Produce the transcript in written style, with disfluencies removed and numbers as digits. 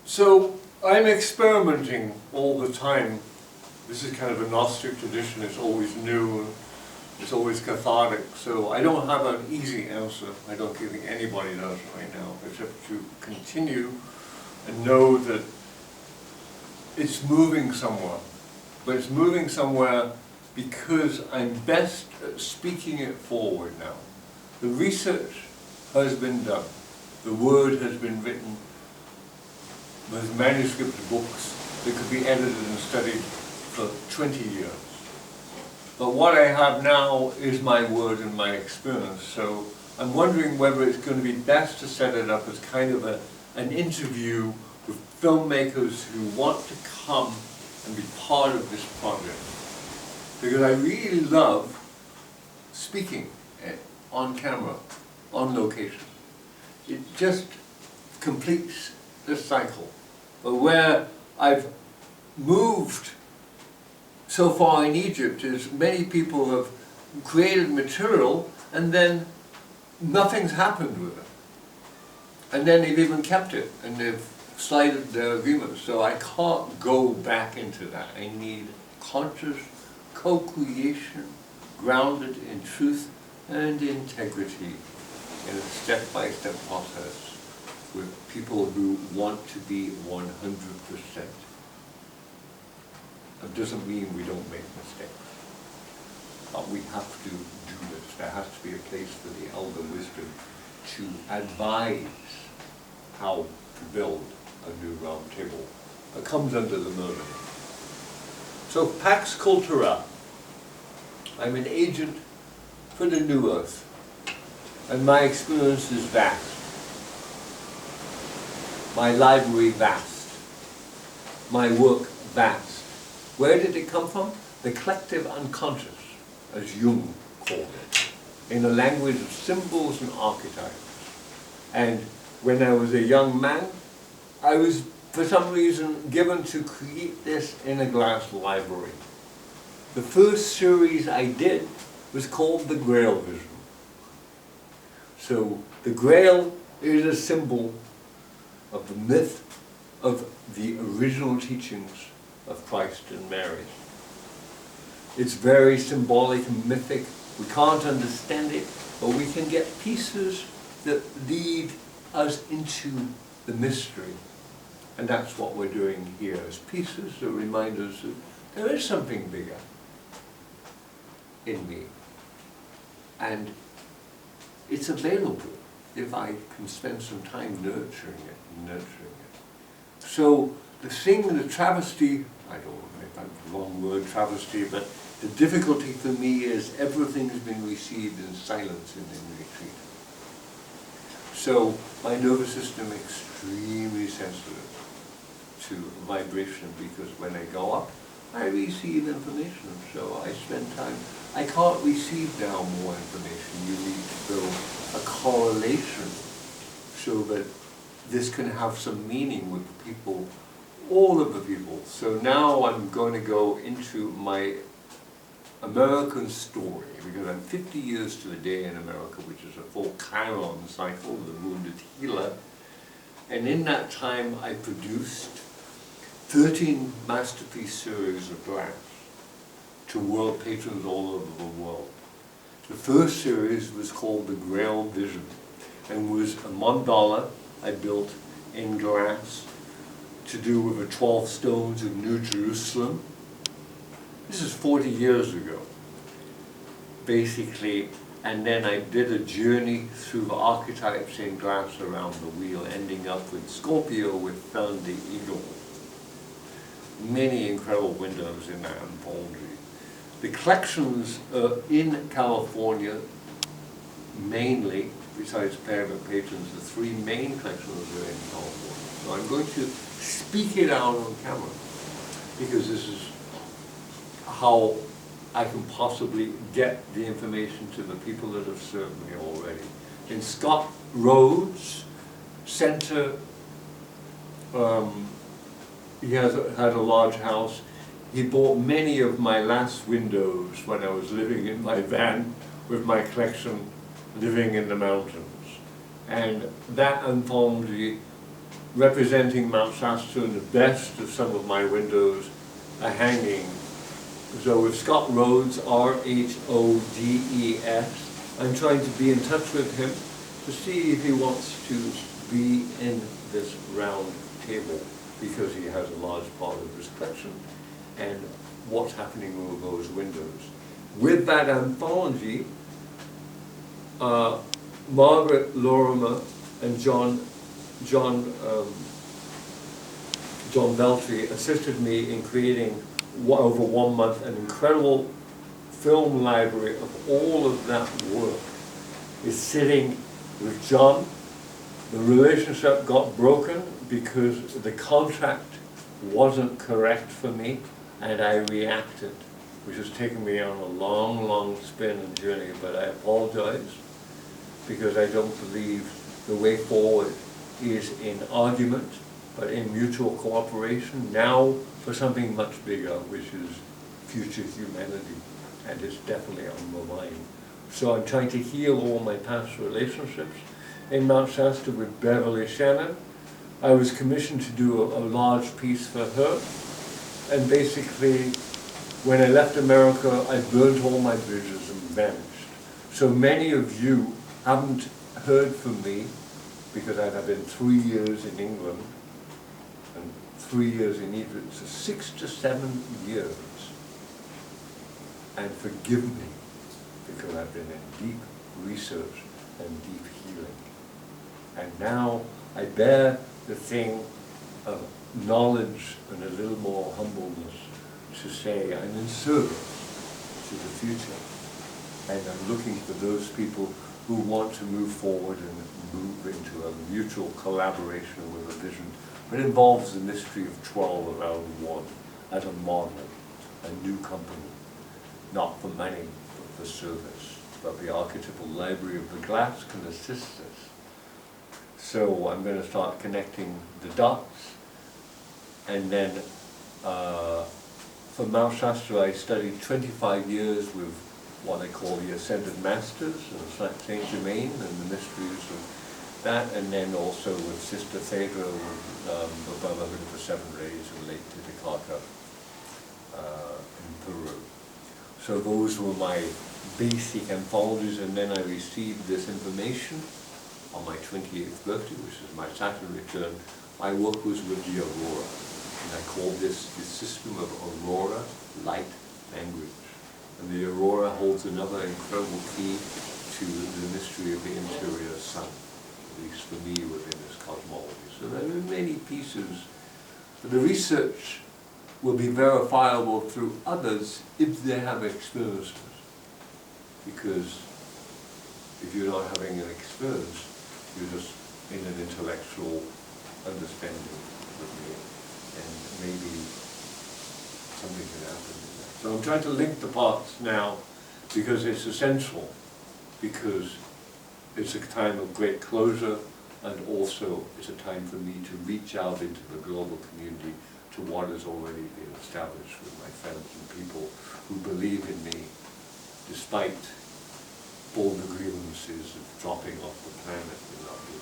So I'm experimenting all the time. This is kind of a Gnostic tradition, it's always new, it's always cathartic, so I don't have an easy answer. I don't think anybody does right now, except to continue and know that it's moving somewhere. But it's moving somewhere because I'm best at speaking it forward now. The research has been done. The word has been written. There's manuscript books that could be edited and studied for 20 years. But what I have now is my word and my experience. So I'm wondering whether it's going to be best to set it up as kind of an interview with filmmakers who want to come and be part of this project. Because I really love speaking on camera, on location. It just completes this cycle. But where I've moved so far in Egypt is many people have created material and then nothing's happened with it. And then they've even kept it and they've slighted their agreements. So I can't go back into that. I need conscious co-creation grounded in truth and integrity in a step-by-step process with people who want to be 100%. It doesn't mean we don't make mistakes, but we have to do this. There has to be a place for the elder wisdom to advise how to build a new round table. It comes under the Merlyn. So Pax Cultura, I'm an agent for the New Earth, and my experience is vast. My library vast. My work vast. Where did it come from? The collective unconscious, as Jung called it, in a language of symbols and archetypes. And when I was a young man, I was, for some reason, given to create this in a glass library. The first series I did was called the Grail Vision. So the Grail is a symbol of the myth of the original teachings of Christ and Mary. It's very symbolic and mythic. We can't understand it, but we can get pieces that lead us into the mystery. And that's what we're doing here, as pieces that remind us that there is something bigger in me. And it's available if I can spend some time nurturing it. So the thing, the travesty, I don't know if that's the wrong word, travesty, but the difficulty for me is everything has been received in silence in retreat. So my nervous system is extremely sensitive to vibration, because when I go up, I receive information, so I spend time. I can't receive now more information. You need to build a correlation so that this can have some meaning with the people, all of the people. So now I'm going to go into my American story, because I'm 50 years to the day in America, which is a full Chiron cycle, the wounded healer. And in that time I produced 13 masterpiece series of glass to world patrons all over the world. The first series was called the Grail Vision and was a mandala I built in glass to do with the 12 stones of New Jerusalem. This is 40 years ago, basically, and then I did a journey through the archetypes in glass around the wheel, ending up with Scorpio with Thun the Eagle. Many incredible windows in that anthology. The collections in California, mainly, besides Paramount Patrons, the three main collections are in California. So I'm going to speak it out on camera, because this is how I can possibly get the information to the people that have served me already. In Scott Rhodes Center, he had a large house. He bought many of my last windows when I was living in my van with my collection, living in the mountains. And that anthology representing Mount Shasta, and the best of some of my windows are hanging. So with Scott Rhodes, R-H-O-D-E-S, I'm trying to be in touch with him to see if he wants to be in this round table, because he has a large part of his collection, and what's happening with those windows. With that anthology, Margaret Lorimer and John Beltry assisted me in creating, over 1 month, an incredible film library of all of that work is sitting with John. The relationship got broken because the contract wasn't correct for me, and I reacted, which has taken me on a long spin and journey, but I apologize, because I don't believe the way forward is in argument, but in mutual cooperation, now for something much bigger, which is future humanity, and it's definitely on my mind. So I'm trying to heal all my past relationships. In Mount Shasta with Beverly Shannon, I was commissioned to do a large piece for her, and basically, when I left America, I burnt all my bridges and vanished. So many of you haven't heard from me, because I've been 3 years in England and 3 years in Egypt, so 6 to 7 years. And forgive me, because I've been in deep research and deep healing. And now I bear the thing of knowledge and a little more humbleness to say I'm in service to the future. And I'm looking for those people who want to move forward and move into a mutual collaboration with a vision, but involves the mystery of 12 around 1 as a model, a new company, not for money, but for service. But the archetypal library of the glass can assist us. So I'm going to start connecting the dots, and then for Mount Shasta I studied 25 years with what I call the Ascended Masters, and Saint Germain and the mysteries of that, and then also with Sister Thedra, with the Brotherhood of the Seven Rays and Lake Titicaca in Peru. So those were my basic anthologies, and then I received this information on my 28th birthday, which is my Saturn return. My work was with the Aurora, and I called this the system of Aurora light language. And the Aurora holds another incredible key to the mystery of the interior sun, at least for me within this cosmology. So there are many pieces, but the research will be verifiable through others if they have experiences. Because if you're not having an experience, you're just in an intellectual understanding with me, and maybe something can happen. So I'm trying to link the parts now, because it's essential, because it's a time of great closure, and also it's a time for me to reach out into the global community to what has already been established with my friends and people who believe in me, despite all the grievances of dropping off the planet and not being